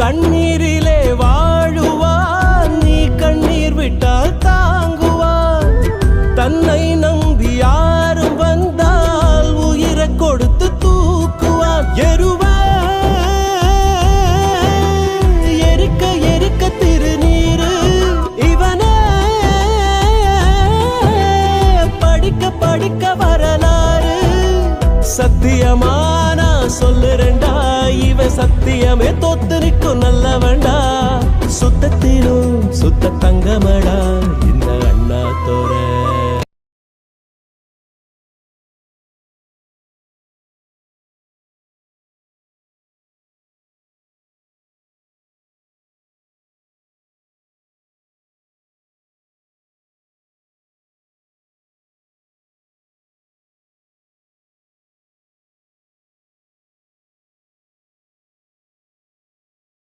கண்ணீரிலே வாழுவான், நீ கண்ணீர் விட்டால் தாங்குவான். தன்னை நம்பி யாரும் வந்தால் உயிரை கொடுத்து தூக்குவான். எரிக்க எரிக்க திருநீரு இவனே, படிக்க படிக்க வரலாறு. சத்தியமானா சொல்லுறேன்டா, இவன் சத்தியமே தோத்து நிற்கும் நல்லவன்டா. சுத்தத்திலும் சுத்த தங்கமடா.